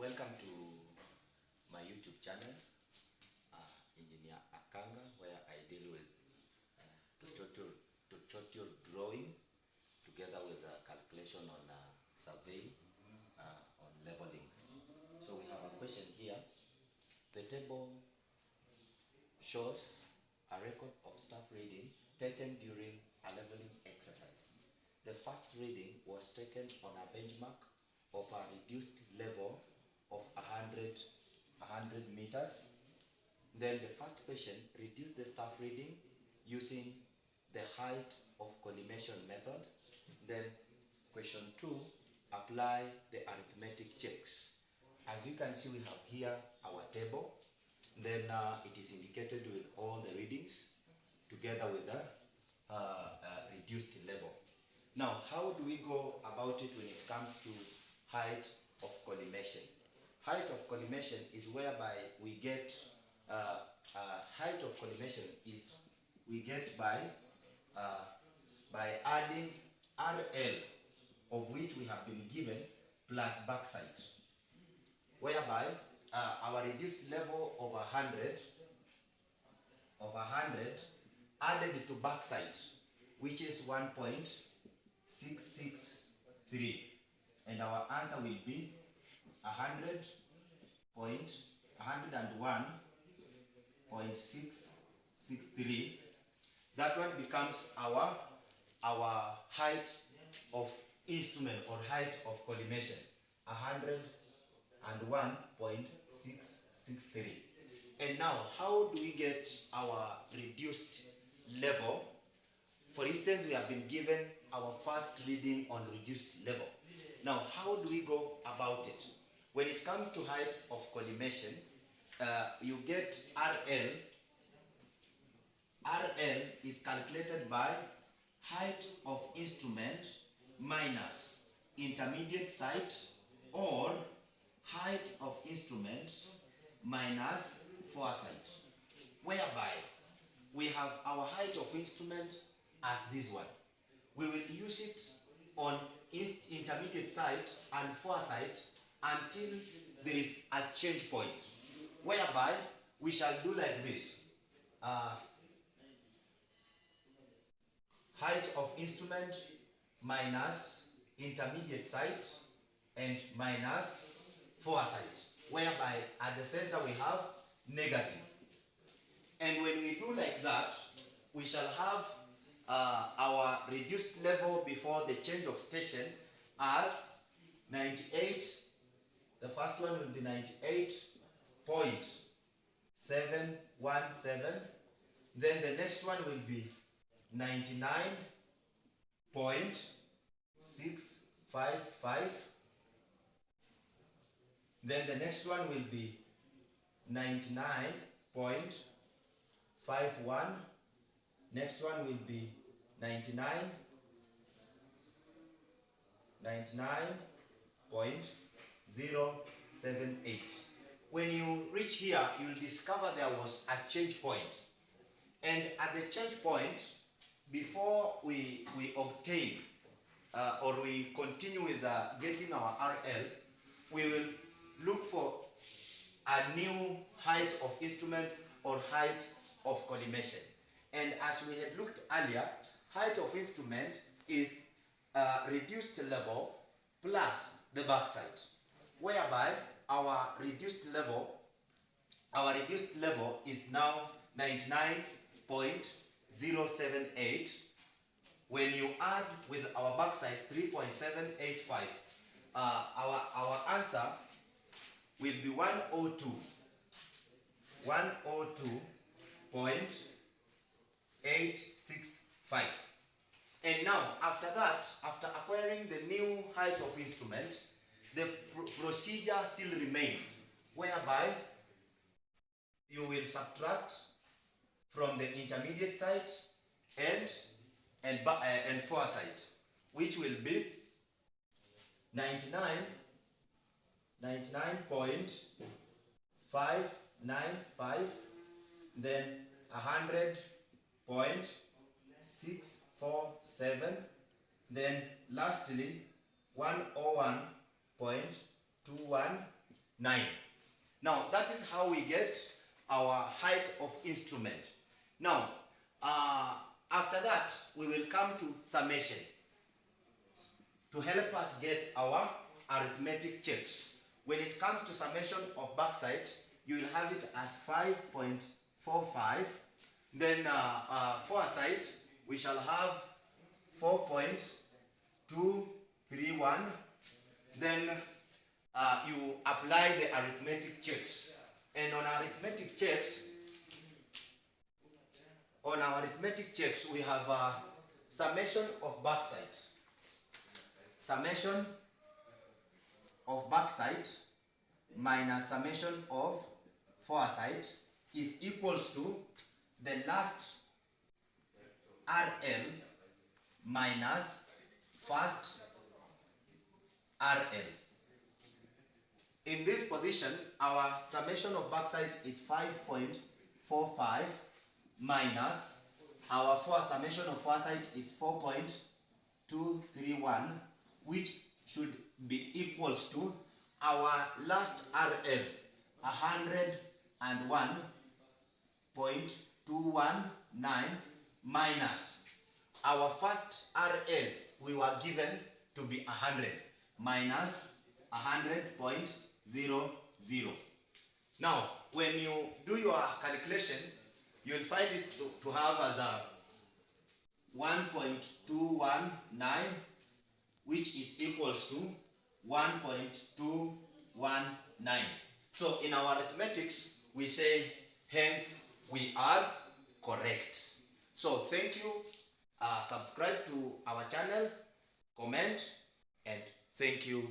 Welcome to my YouTube channel, Engineer Akanga, where I deal with tutorial drawing together with calculation on survey, on leveling. So we have a question here. The table shows a record of staff reading taken during a leveling exercise. The first reading was taken on a benchmark of a reduced level of 100 meters. Then the first patient reduced the staff reading using the height of collimation method. Then question 2, apply the arithmetic checks. As you can see, we have here our table. Then it is indicated with all the readings together with the reduced level. Now, how do we go about it when it comes to height of collimation? Height of collimation is whereby we get height of collimation is we get by adding RL, of which we have been given, plus backside, whereby our reduced level of 100 added to backside, which is 1.663, and our answer will be 101.663. That one becomes our height of instrument or height of collimation, 101.663. And now, how do we get our reduced level? For instance, we have been given our first reading on reduced level. Now, how do we go about it? When it comes to height of collimation, you get RL. RL is calculated by height of instrument minus intermediate site, or height of instrument minus foresight, whereby we have our height of instrument as this one. We will use it on intermediate site and foresight until there is a change point, whereby we shall do like this. Height of instrument minus intermediate site and minus foresight, whereby at the center we have negative. And when we do like that, we shall have our reduced level before the change of station as 98. The first one will be 98.717. Then the next one will be 99.655. Then the next one will be 99.51. Next one will be 99.078. When you reach here, you will discover there was a change point. And at the change point, before we obtain or we continue with getting our RL, we will look for a new height of instrument or height of collimation. And as we had looked earlier, height of instrument is reduced level plus the backside, whereby our reduced level is now 99.078. When you add with our backside 3.785, our answer will be 102.865. And now, after that, after acquiring the new height of instrument, the procedure still remains, whereby you will subtract from the intermediate side and foresight, which will be 99.595, then 100.647, then lastly 101.21, Now, that is how we get our height of instrument. Now, after that, we will come to summation to help us get our arithmetic checks. When it comes to summation of backside, you will have it as 5.45. Then foresight, we shall have 4.231. Then you apply the arithmetic checks. And on our arithmetic checks, we have summation of backside. Summation of backside minus summation of foresight is equals to the last RL minus first RL. In this position, our summation of backside is 5.45 minus our summation of foresight is 4.231, which should be equals to our last RL, 101.219 minus our first RL we were given to be 100 minus 100.00. Now, when you do your calculation, you will find it to have as a 1.219, which is equals to 1.219. So in our arithmetics, we say, hence we are correct. So thank you. Subscribe to our channel, comment, and thank you.